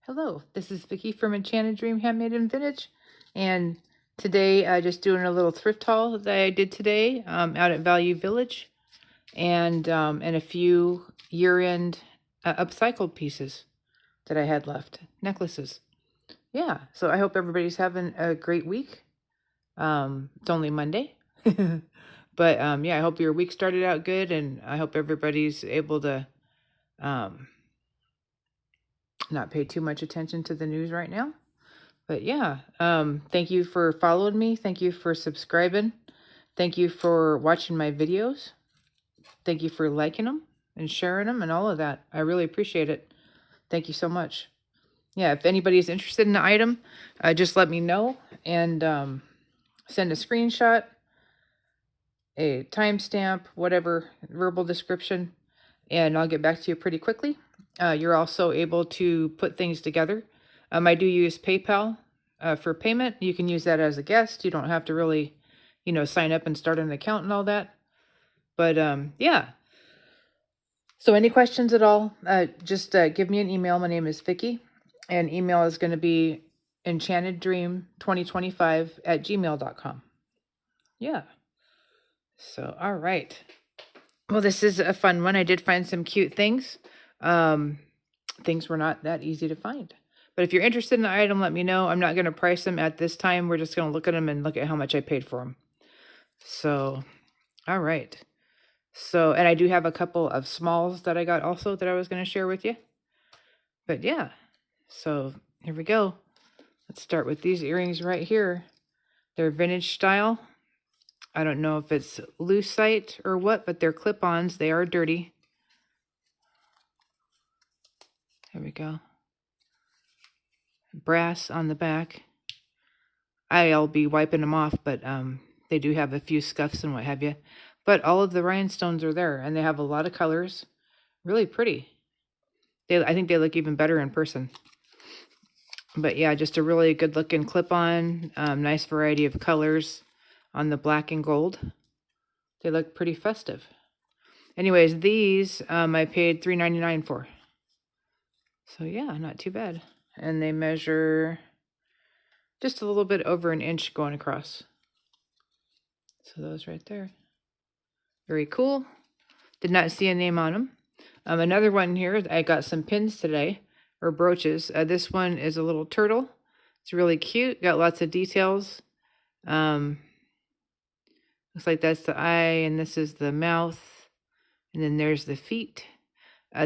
Hello, this is Vicky from Enchanted Dream Handmade and Vintage, and today just doing a little thrift haul that I did today out at Value Village, and a few year-end upcycled pieces that I had left, necklaces. Yeah, so I hope everybody's having a great week. It's only Monday, but yeah, I hope your week started out good, and I hope everybody's able to not pay too much attention to the news right now. But yeah, thank you for following me. Thank you for subscribing. Thank you for watching my videos. Thank you for liking them and sharing them and all of that. I really appreciate it. Thank you so much. Yeah, if anybody's interested in the item, just let me know and send a screenshot, a timestamp, whatever, verbal description, and I'll get back to you pretty quickly. You're also able to put things together. I do use PayPal for payment. You can use that as a guest. You don't have to really, sign up and start an account and all that. But yeah. So any questions at all, just give me an email. My name is Vicky, and email is going to be enchanteddream2025@gmail.com. Yeah. So, all right. Well, this is a fun one. I did find some cute things. Things were not that easy to find. But if you're interested in the item, let me know. I'm not going to price them at this time. We're just going to look at them and look at how much I paid for them. So, all right. So, and I do have a couple of smalls that I got also that I was going to share with you. But yeah, so here we go. Let's start with these earrings right here. They're vintage style. I don't know if it's lucite or what, but they're clip-ons. They are dirty. There we go. Brass on the back. I'll be wiping them off, but they do have a few scuffs and what have you. But all of the rhinestones are there, and they have a lot of colors. Really pretty. I think they look even better in person. But yeah, just a really good looking clip-on. Nice variety of colors on the black and gold. They look pretty festive. Anyways, these I paid $3.99 for. So yeah, not too bad. And they measure just a little bit over an inch going across. So those right there. Very cool. Did not see a name on them. Another one here, I got some pins today, or brooches. This one is a little turtle. It's really cute. Got lots of details. Looks like that's the eye, and this is the mouth. And then there's the feet.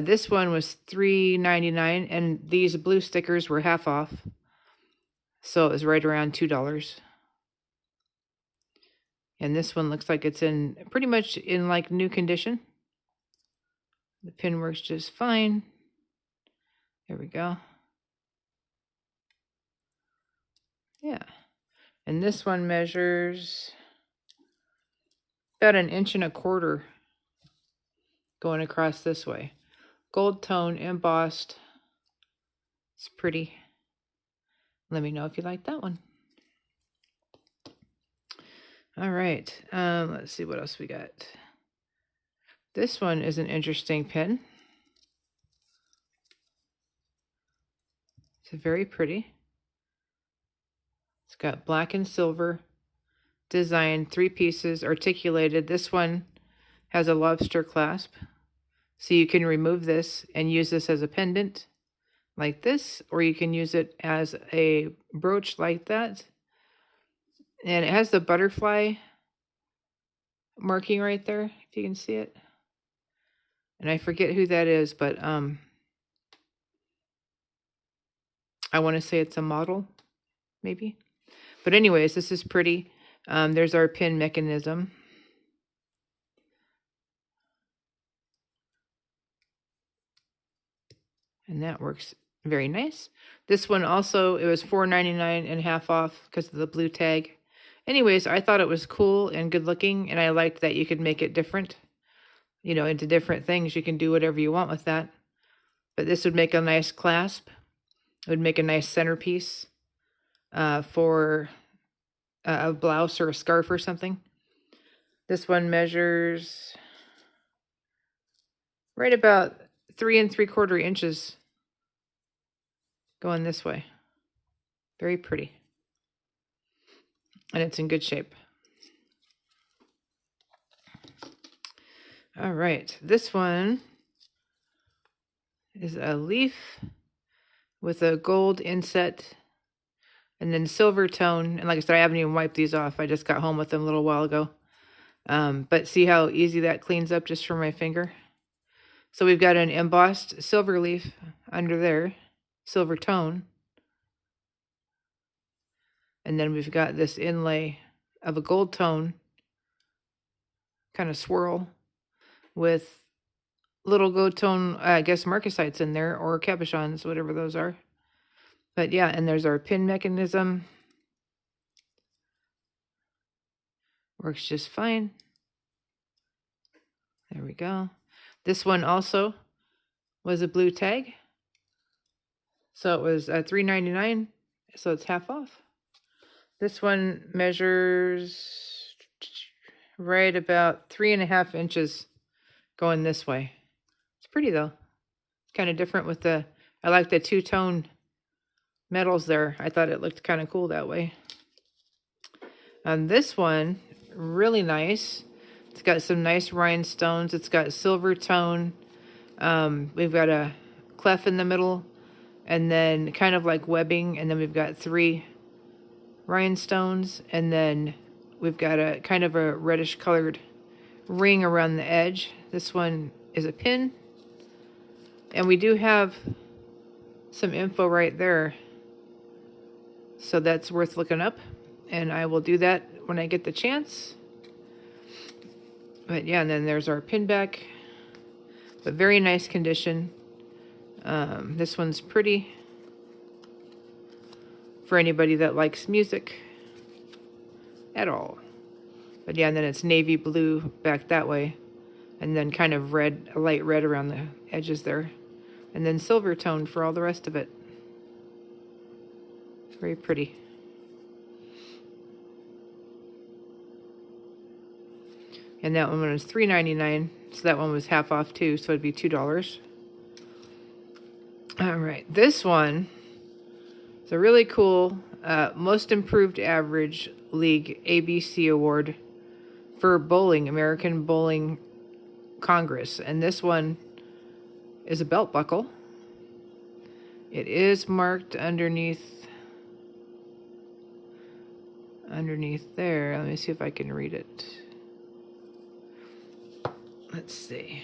This one was $3.99, and these blue stickers were half off. So it was right around $2. And this one looks like it's in pretty much in like new condition. The pin works just fine. There we go. Yeah. And this one measures about 1.25 inches going across this way. Gold tone embossed. It's pretty. Let me know if you like that one. All right. Let's see what else we got. This one is an interesting pin. It's very pretty. It's got black and silver design, 3 pieces, articulated. This one has a lobster clasp. So you can remove this and use this as a pendant like this, or you can use it as a brooch like that. And it has the butterfly marking right there, if you can see it. And I forget who that is, but I want to say it's a model, maybe. But anyways, this is pretty. There's our pin mechanism. And that works very nice. This one also, it was $4.99 and half off because of the blue tag. Anyways, I thought it was cool and good looking, and I liked that you could make it different, into different things. You can do whatever you want with that. But this would make a nice clasp. It would make a nice centerpiece for a blouse or a scarf or something. This one measures right about 3 3/4 inches going this way. Very pretty. And it's in good shape. All right, this one is a leaf with a gold inset and then silver tone. And like I said, I haven't even wiped these off. I just got home with them a little while ago. But see how easy that cleans up just from my finger? So we've got an embossed silver leaf under there, silver tone. And then we've got this inlay of a gold tone, kind of swirl, with little gold tone, I guess, marcasites in there, or cabochons, whatever those are. But yeah, and there's our pin mechanism. Works just fine. There we go. This one also was a blue tag. So it was $3.99, so it's half off. This one measures right about 3.5 inches going this way. It's pretty though. Kind of different with the, I like the two-tone metals there. I thought it looked kind of cool that way. This one, really nice. It's got some nice rhinestones. It's got silver tone. We've got a clef in the middle, and then kind of like webbing, and then we've got 3 rhinestones, and then we've got a kind of a reddish colored ring around the edge. This one is a pin, and we do have some info right there, so that's worth looking up, and I will do that when I get the chance. But yeah, and then there's our pin back, but very nice condition. This one's pretty for anybody that likes music at all. But yeah, and then it's navy blue back that way, and then kind of red, a light red around the edges there, and then silver tone for all the rest of it. Very pretty. And that one was $3.99, so that one was half off too, so it'd be $2. All right, this one is a really cool Most Improved Average League ABC Award for bowling, American Bowling Congress. And this one is a belt buckle. It is marked underneath there. Let me see if I can read it. Let's see.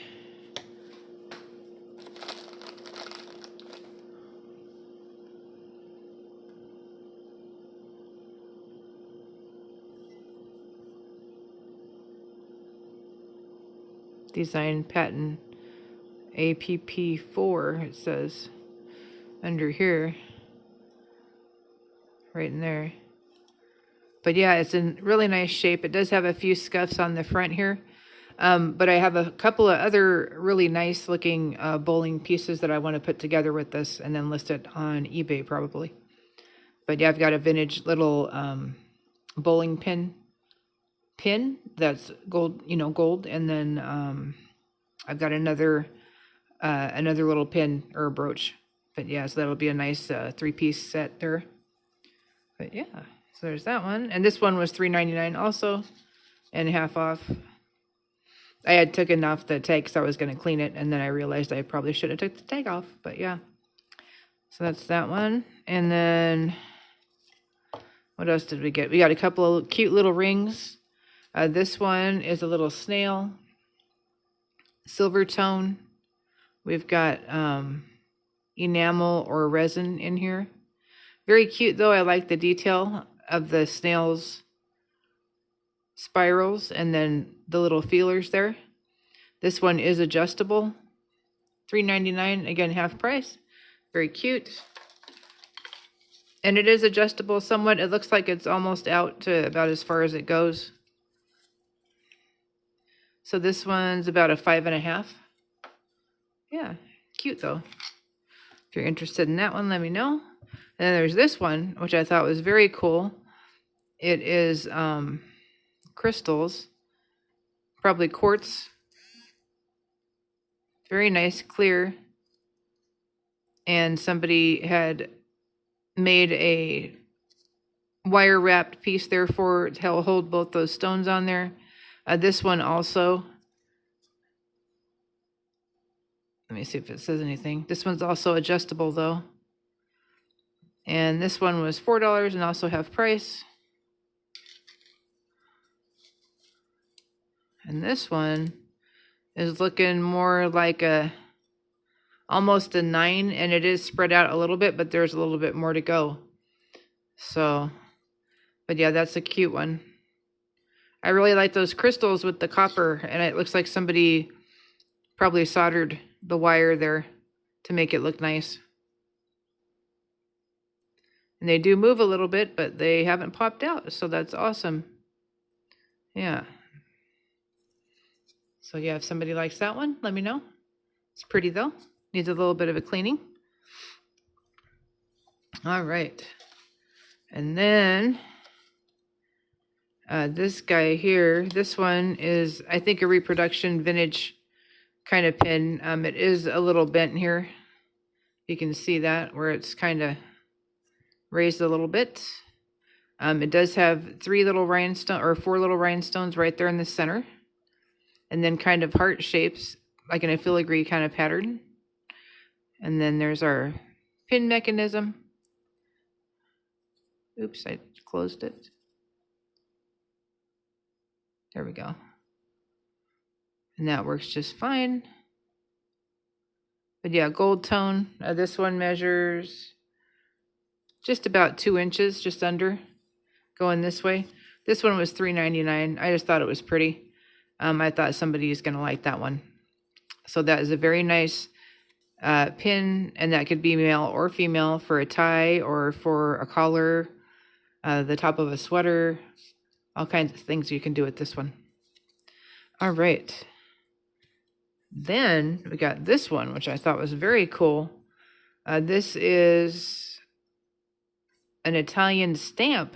Design patent APP4, it says under here, right in there. But yeah, it's in really nice shape. It does have a few scuffs on the front here. But I have a couple of other really nice looking bowling pieces that I want to put together with this and then list it on eBay probably. But yeah, I've got a vintage little bowling pin that's gold, gold, and then I've got another little pin or a brooch. But yeah, so that'll be a nice 3-piece set there. But yeah, so there's that one, and this one was $3.99 also, and half off. I had taken off the tag because I was going to clean it, and then I realized I probably should have took the tag off. But yeah, so that's that one. And then what else did we get? We got a couple of cute little rings. This one is a little snail, silver tone. We've got enamel or resin in here. Very cute though. I like the detail of the snail's spirals and then the little feelers there. This one is adjustable. $3.99, again half price. Very cute. And it is adjustable somewhat. It looks like it's almost out to about as far as it goes. So this one's about a 5.5. Yeah, cute though. If you're interested in that one, let me know. And then there's this one, which I thought was very cool. It is crystals, probably quartz. Very nice, clear. And somebody had made a wire wrapped piece there to hold both those stones on there. This one also, let me see if it says anything. This one's also adjustable though. And this one was $4 and also half price. And this one is looking more like almost a 9, and it is spread out a little bit, but there's a little bit more to go. So, but yeah, that's a cute one. I really like those crystals with the copper, and it looks like somebody probably soldered the wire there to make it look nice. And they do move a little bit, but they haven't popped out, so that's awesome. Yeah. So yeah, if somebody likes that one, let me know. It's pretty though. Needs a little bit of a cleaning. All right. And then this guy here, this one is, I think, a reproduction vintage kind of pin. It is a little bent here. You can see that where it's kind of raised a little bit. It does have 4 little rhinestones right there in the center. And then kind of heart shapes, like in a filigree kind of pattern. And then there's our pin mechanism. Oops, I closed it. There we go. And that works just fine. But yeah, gold tone. This one measures just about 2 inches, just under, going this way. This one was $3.99. I just thought it was pretty. I thought somebody is going to like that one. So that is a very nice pin, and that could be male or female for a tie or for a collar, the top of a sweater, all kinds of things you can do with this one. All right. Then we got this one, which I thought was very cool. This is an Italian stamp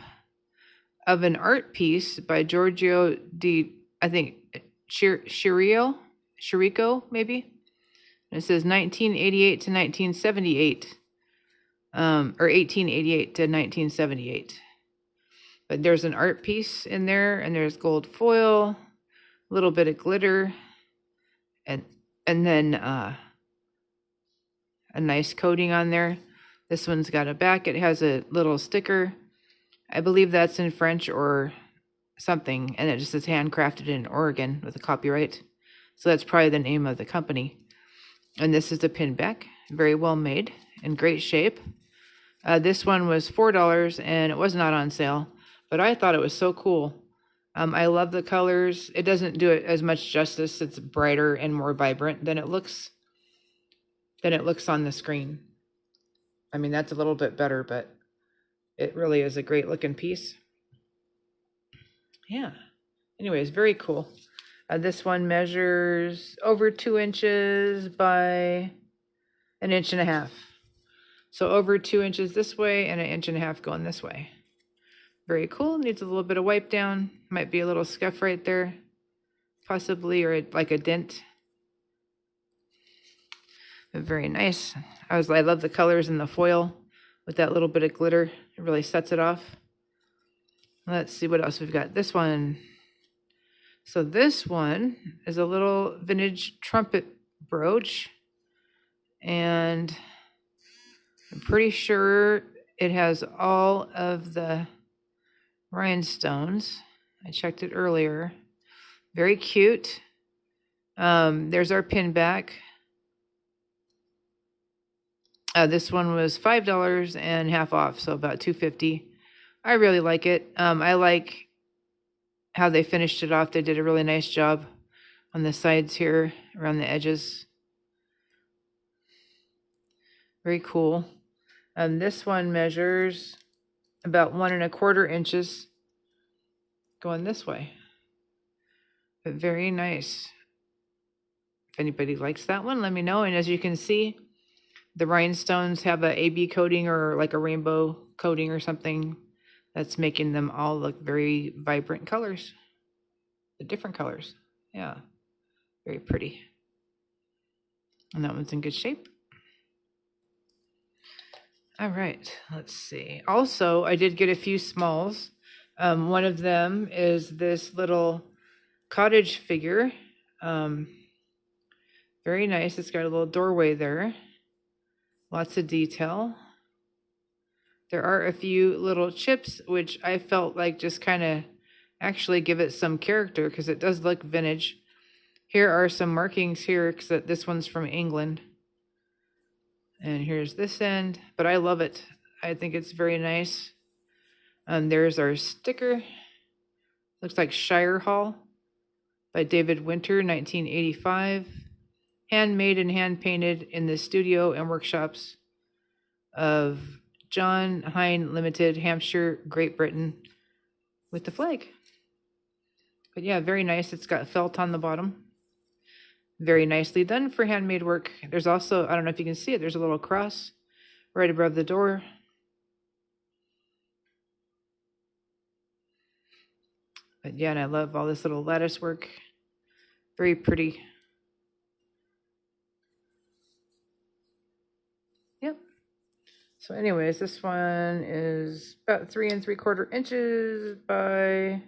of an art piece by Giorgio di, I think, Chirico, maybe. And it says 1988 to 1978, or 1888 to 1978. But there's an art piece in there, and there's gold foil, a little bit of glitter, and then a nice coating on there. This one's got a back. It has a little sticker. I believe that's in French or something, and it just says handcrafted in Oregon with a copyright. So that's probably the name of the company. And this is the pin back, very well made, in great shape. This one was $4, and it was not on sale, but I thought it was so cool. I love the colors. It doesn't do it as much justice. It's brighter and more vibrant than it looks on the screen. I mean, that's a little bit better, but it really is a great looking piece. Yeah. Anyways, very cool. This one measures over 2 inches by 1.5 inches. So over 2 inches this way and 1.5 inches going this way. Very cool. Needs a little bit of wipe down. Might be a little scuff right there, possibly, or like a dent. But very nice. I love the colors in the foil with that little bit of glitter. It really sets it off. Let's see what else we've got. This one. So this one is a little vintage trumpet brooch, and I'm pretty sure it has all of the rhinestones. I checked it earlier. Very cute. There's our pin back. This one was $5 and half off, so about $2.50. I really like it. I like how they finished it off. They did a really nice job on the sides here, around the edges. Very cool. This one measures about 1.25 inches going this way. But very nice. If anybody likes that one, let me know. And as you can see, the rhinestones have a AB coating or like a rainbow coating or something that's making them all look very vibrant colors. The different colors. Yeah. Very pretty. And that one's in good shape. All right, let's see. Also, I did get a few smalls. One of them is this little cottage figure. Very nice. It's got a little doorway there. Lots of detail. There are a few little chips, which I felt like just kind of actually give it some character because it does look vintage. Here are some markings here because this one's from England. And here's this end, but I love it. I think it's very nice. And there's our sticker. Looks like Shire Hall by David Winter, 1985. Handmade and hand painted in the studio and workshops of John Hine Limited, Hampshire, Great Britain, with the flag. But yeah, very nice. It's got felt on the bottom. Very nicely done for handmade work. There's also, I don't know if you can see it, there's a little cross right above the door. But yeah, and I love all this little lattice work. Very pretty. Yep. So anyways, this one is about 3 3/4 inches by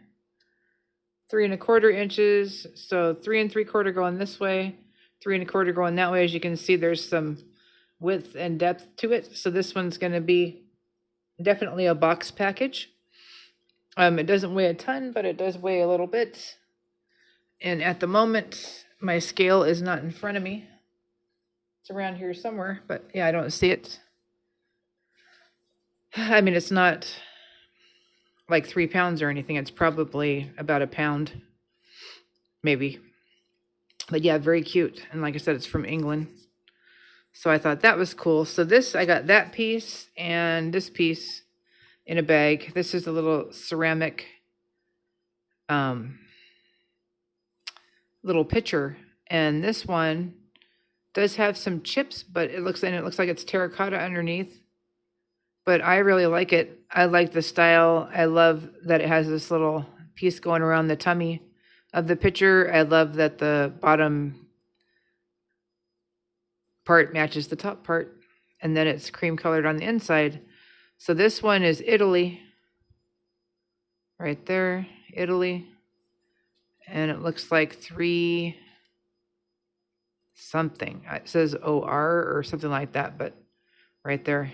3 1/4 inches. So 3 3/4 going this way, 3 1/4 going that way. As you can see, there's some width and depth to it. So this one's going to be definitely a box package. It doesn't weigh a ton, but it does weigh a little bit. And at the moment, my scale is not in front of me. It's around here somewhere, but yeah, I don't see it. I mean, it's not like 3 pounds or anything. It's probably about a pound, maybe. But yeah, very cute. And like I said, it's from England. So I thought that was cool. So this, I got that piece and this piece in a bag. This is a little ceramic little pitcher. And this one does have some chips, but it looks like it's terracotta underneath. But I really like it. I like the style. I love that it has this little piece going around the tummy of the pitcher. I love that the bottom part matches the top part, and then it's cream colored on the inside. So this one is Italy, right there, Italy. And it looks like 3 something. It says OR or something like that, but right there.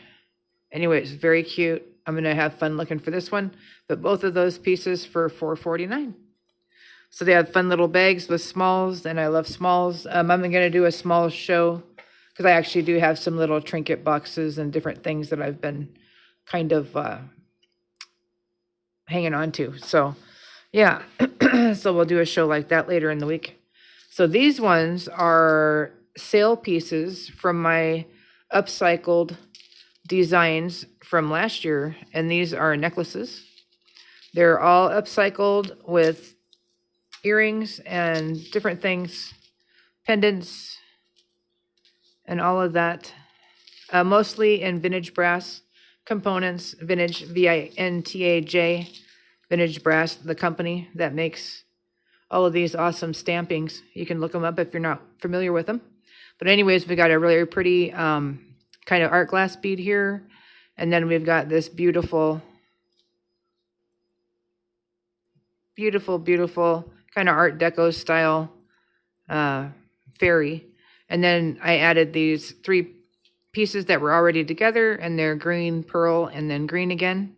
Anyway, it's very cute. I'm going to have fun looking for this one, but both of those pieces for $4.49. So they have fun little bags with smalls, and I love smalls. I'm going to do a small show because I actually do have some little trinket boxes and different things that I've been kind of hanging on to. So yeah, so we'll do a show like that later in the week. So these ones are sale pieces from my Upcycled designs from last year, and these are necklaces. They're all upcycled with earrings and different things, pendants, and all of that. Mostly in vintage brass components, vintage, V-I-N-T-A-J, vintage brass, the company that makes all of these awesome stampings. You can look them up if you're not familiar with them. But anyways, we got a really pretty kind of art glass bead here. And then we've got this beautiful, beautiful kind of art deco style fairy. And then I added these 3 pieces that were already together, and they're green, pearl, and then green again.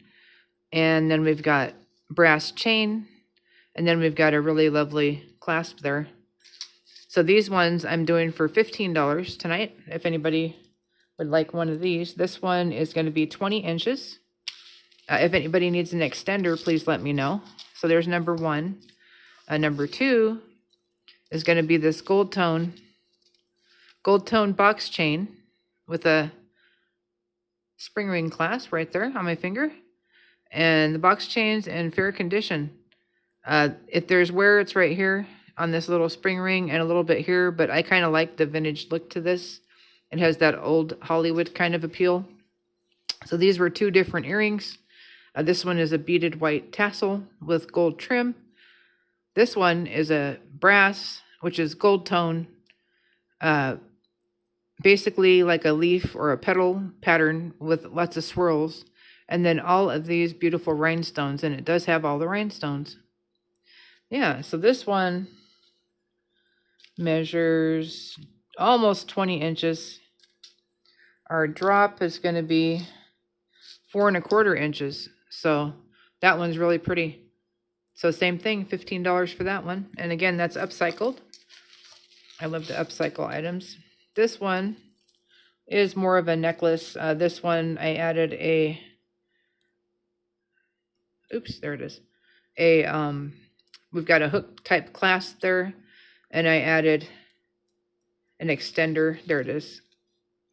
And then we've got brass chain, and then we've got a really lovely clasp there. So these ones I'm doing for $15 tonight, if anybody would like one of these. This one is going to be 20 inches. If anybody needs an extender, please let me know. So there's number 1. Number 2 is going to be this gold tone box chain with a spring ring clasp right there on my finger. And the box chain's in fair condition. If there's wear, it's right here on this little spring ring and a little bit here, but I kind of like the vintage look to this. It has that old Hollywood kind of appeal. So these were 2 different earrings. This one is a beaded white tassel with gold trim. This one is a brass, which is gold tone, basically like a leaf or a petal pattern with lots of swirls. And then all of these beautiful rhinestones. And it does have all the rhinestones. Yeah, so this one measures almost 20 inches. Our drop is going to be 4¼ inches. So that one's really pretty. So same thing, $15 for that one. And again, that's upcycled. I love to upcycle items. This one is more of a necklace. This one I added a, oops, there it is. We've got a hook type clasp there, and I added an extender, there it is,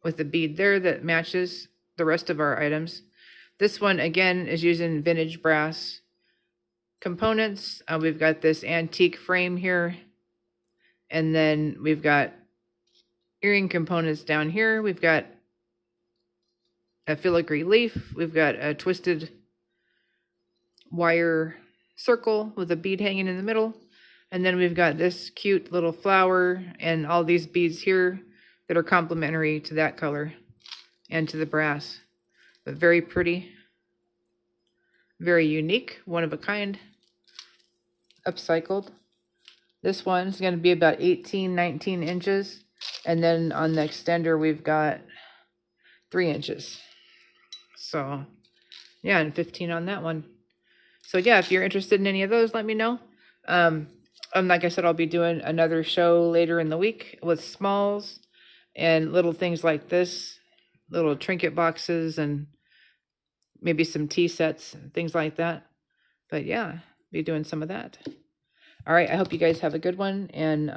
with the bead there that matches the rest of our items. This one again is using vintage brass components. We've got this antique frame here, and then we've got earring components down here. We've got a filigree leaf. We've got a twisted wire circle with a bead hanging in the middle. And then we've got this cute little flower and all these beads here that are complementary to that color and to the brass. But very pretty, very unique, one of a kind, upcycled. This one's going to be about 18, 19 inches. And then on the extender, we've got 3 inches. So yeah, and 15 on that one. So yeah, if you're interested in any of those, let me know. Like I said, I'll be doing another show later in the week with smalls and little things like this, little trinket boxes and maybe some tea sets and things like that. But yeah, be doing some of that. All right, I hope you guys have a good one and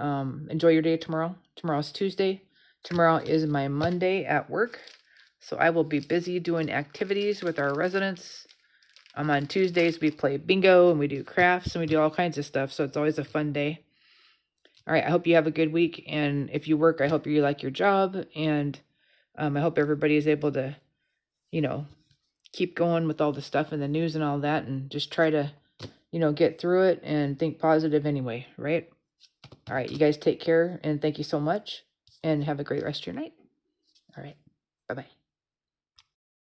enjoy your day tomorrow. Tomorrow's Tuesday. Tomorrow is my Monday at work. So I will be busy doing activities with our residents. On Tuesdays, we play bingo and we do crafts and we do all kinds of stuff. So it's always a fun day. All right, I hope you have a good week. And if you work, I hope you like your job. And I hope everybody is able to, keep going with all the stuff in the news and all that. And just try to, get through it and think positive anyway, right? All right, you guys take care. And thank you so much. And have a great rest of your night. All right, bye-bye.